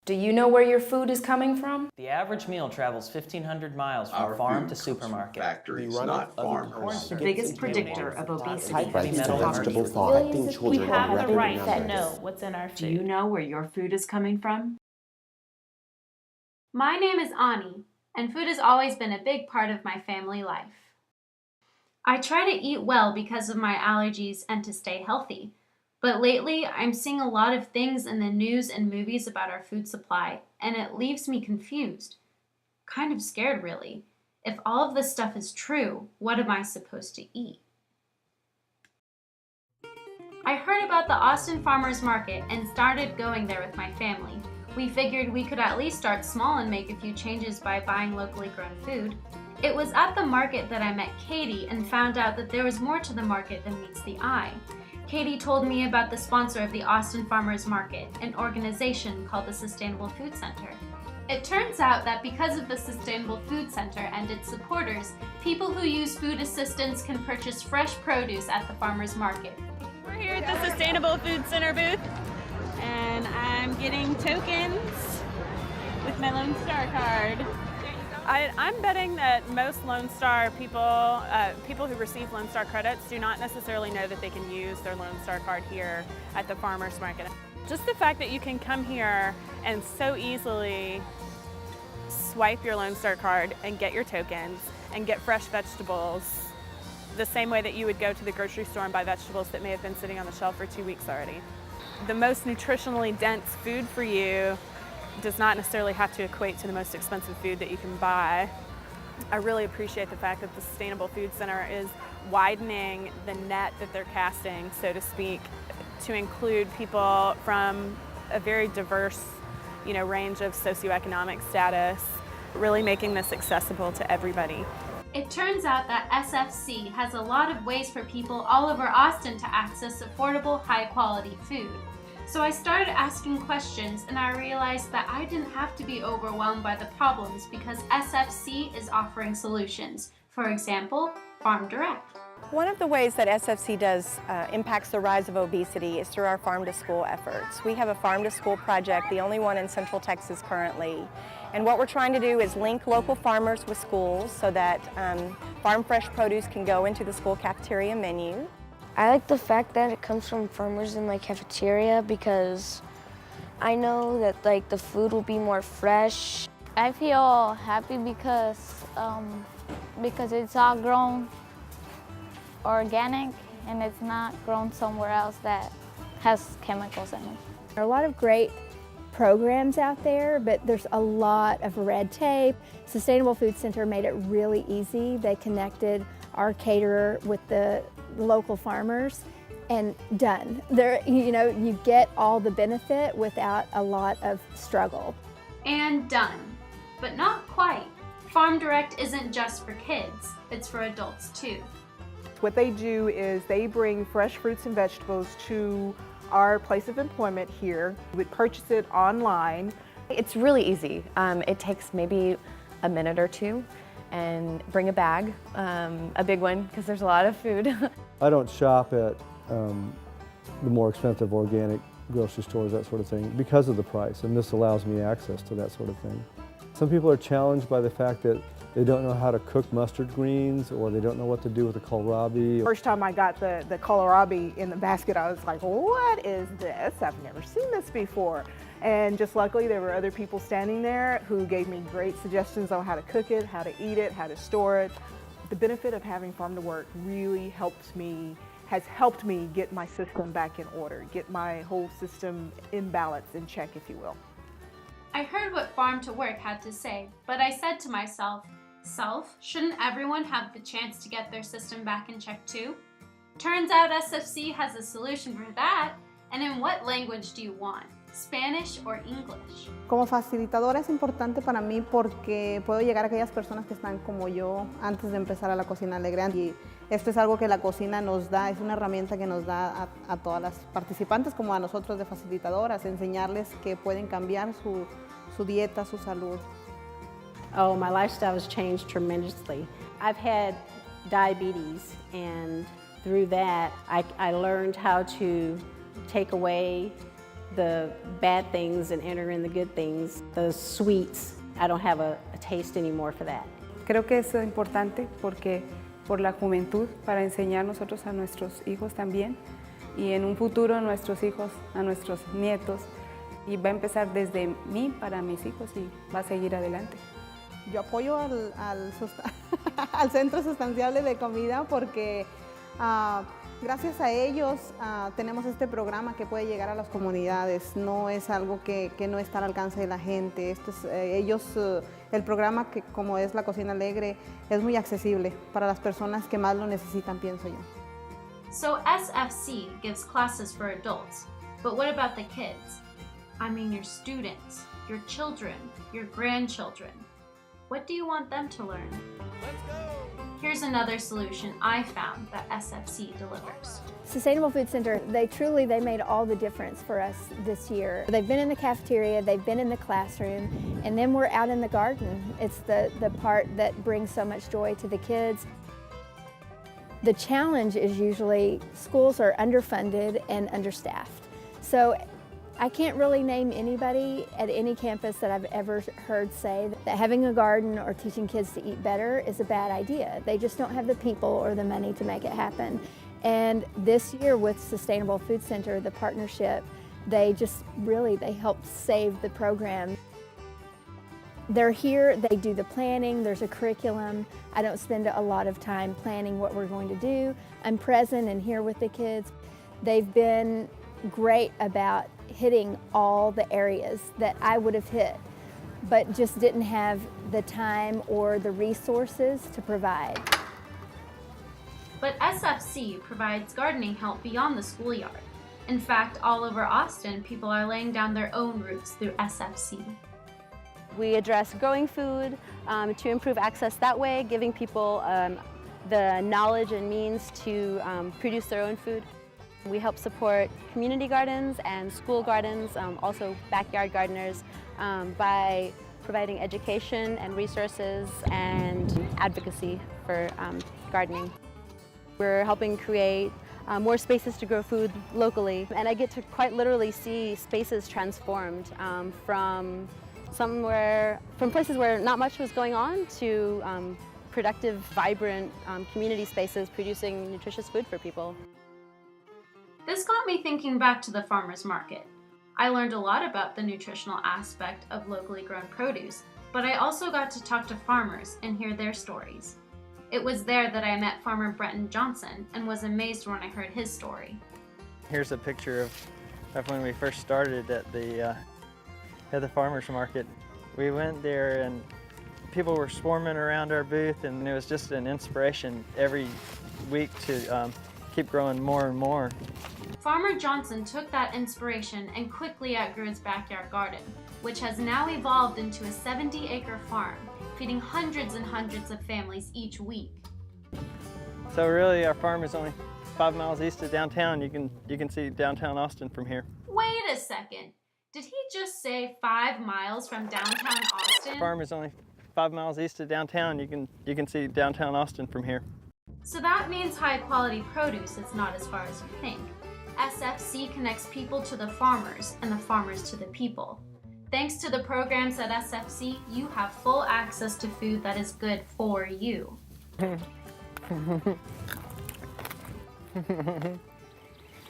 Do you know where your food is coming from? The average meal travels 1,500 miles from farm to supermarket. Factories, not farmers. The biggest predictor of obesity Heavy metal and vegetable mercury. affecting children. We have the already right to numbers. know what's in our food. Do you know where your food is coming from? My name is Ani, and food has always been a big part of my family life. I try to eat well because of my allergies and to stay healthy, but lately I'm seeing a lot of things in the news and movies about our food supply, and it leaves me confused. Kind of scared, really. If all of this stuff is true, what am I supposed to eat? I heard about the Austin Farmers Market and started going there with my family. We figured we could at least start small and make a few changes by buying locally grown food. It was at the market that I met Katie and found out that there was more to the market than meets the eye. Katie told me about the sponsor of the Austin Farmers Market, an organization called the Sustainable Food Center. It turns out that because of the Sustainable Food Center and its supporters, people who use food assistance can purchase fresh produce at the farmers market. We're here at the Sustainable Food Center booth, and I'm getting tokens with my Lone Star card. I'm betting that most Lone Star people, people who receive Lone Star credits, do not necessarily know that they can use their Lone Star card here at the farmers market. Just the fact that you can come here and so easily swipe your Lone Star card and get your tokens and get fresh vegetables the same way that you would go to the grocery store and buy vegetables that may have been sitting on the shelf for 2 weeks already. The most nutritionally dense food for you does not necessarily have to equate to the most expensive food that you can buy. I really appreciate the fact that the Sustainable Food Center is widening the net that they're casting, so to speak, to include people from a very diverse, range of socioeconomic status, really making this accessible to everybody. It turns out that SFC has a lot of ways for people all over Austin to access affordable, high-quality food. So I started asking questions, and I realized that I didn't have to be overwhelmed by the problems because SFC is offering solutions. For example, Farm Direct. One of the ways that SFC does impacts the rise of obesity is through our farm to school efforts. We have a farm to school project, the only one in Central Texas currently. And what we're trying to do is link local farmers with schools so that farm fresh produce can go into the school cafeteria menu. I like the fact that it comes from farmers in my cafeteria because I know that the food will be more fresh. I feel happy because it's all grown organic and it's not grown somewhere else that has chemicals in it. There are a lot of great programs out there, but there's a lot of red tape. Sustainable Food Center made it really easy. They connected our caterer with the local farmers and done. You get all the benefit without a lot of struggle. And done. But not quite. Farm Direct isn't just for kids, it's for adults too. What they do is they bring fresh fruits and vegetables to our place of employment here. We would purchase it online. It's really easy. It takes maybe a minute or two, and bring a bag, a big one, because there's a lot of food. I don't shop at the more expensive organic grocery stores, that sort of thing, because of the price, and this allows me access to that sort of thing. Some people are challenged by the fact that they don't know how to cook mustard greens, or they don't know what to do with the kohlrabi. First time I got the kohlrabi in the basket, I was like, what is this? I've never seen this before. And just luckily there were other people standing there who gave me great suggestions on how to cook it, how to eat it, how to store it. The benefit of having Farm to Work really has helped me get my system back in order, get my whole system in balance, in check, if you will. I heard what Farm to Work had to say, but I said to myself, shouldn't everyone have the chance to get their system back in check too? Turns out SFC has a solution for that, and in what language do you want? Spanish or English? Como facilitadora es importante para mí porque puedo llegar a aquellas personas que están como yo antes de empezar a la cocina alegre, y esto es algo que la cocina nos da, es una herramienta que nos da a todas las participantes como a nosotros de facilitadoras, enseñarles que pueden cambiar su dieta, su salud. Oh, my lifestyle has changed tremendously. I've had diabetes, and through that I learned how to take away the bad things and enter in the good things. The sweets, I don't have a taste anymore for that. Creo que es importante porque por la juventud, para enseñar nosotros a nuestros hijos también y en un futuro nuestros hijos, a nuestros nietos, y va a empezar desde mí para mis hijos y va a seguir adelante. Yo apoyo al Centro Sustanciable de Comida porque gracias a ellos tenemos este programa que puede llegar a las comunidades. No es algo que no está al alcance de la gente. El programa, que como es la Cocina Alegre, es muy accesible para las personas que más lo necesitan, pienso yo. So SFC gives classes for adults, but what about the kids? I mean your students, your children, your grandchildren. What do you want them to learn? Here's another solution I found that SFC delivers. Sustainable Food Center, they made all the difference for us this year. They've been in the cafeteria, they've been in the classroom, and then we're out in the garden. It's the part that brings so much joy to the kids. The challenge is usually schools are underfunded and understaffed. So I can't really name anybody at any campus that I've ever heard say that having a garden or teaching kids to eat better is a bad idea. They just don't have the people or the money to make it happen. And this year with Sustainable Food Center, the partnership, they helped save the program. They're here, they do the planning, there's a curriculum. I don't spend a lot of time planning what we're going to do. I'm present and here with the kids. They've been great about hitting all the areas that I would have hit, but just didn't have the time or the resources to provide. But SFC provides gardening help beyond the schoolyard. In fact, all over Austin, people are laying down their own roots through SFC. We address growing food to improve access that way, giving people the knowledge and means to produce their own food. We help support community gardens and school gardens, also backyard gardeners, by providing education and resources and advocacy for gardening. We're helping create more spaces to grow food locally, and I get to quite literally see spaces transformed from places where not much was going on to productive, vibrant community spaces producing nutritious food for people. This got me thinking back to the farmer's market. I learned a lot about the nutritional aspect of locally grown produce, but I also got to talk to farmers and hear their stories. It was there that I met farmer Brenton Johnson and was amazed when I heard his story. Here's a picture of when we first started at the farmer's market. We went there and people were swarming around our booth, and it was just an inspiration every week to keep growing more and more. Farmer Johnson took that inspiration and quickly outgrew his backyard garden, which has now evolved into a 70-acre farm, feeding hundreds and hundreds of families each week. So really, our farm is only 5 miles east of downtown. You can see downtown Austin from here. Wait a second. Did he just say 5 miles from downtown Austin? Our farm is only 5 miles east of downtown. You can see downtown Austin from here. So that means high-quality produce is not as far as you think. SFC connects people to the farmers and the farmers to the people. Thanks to the programs at SFC, you have full access to food that is good for you.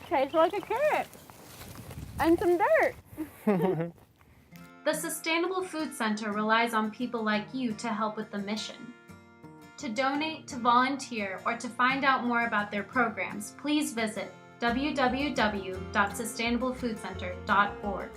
Tastes like a carrot and some dirt. The Sustainable Food Center relies on people like you to help with the mission. To donate, to volunteer, or to find out more about their programs, please visit www.sustainablefoodcenter.org.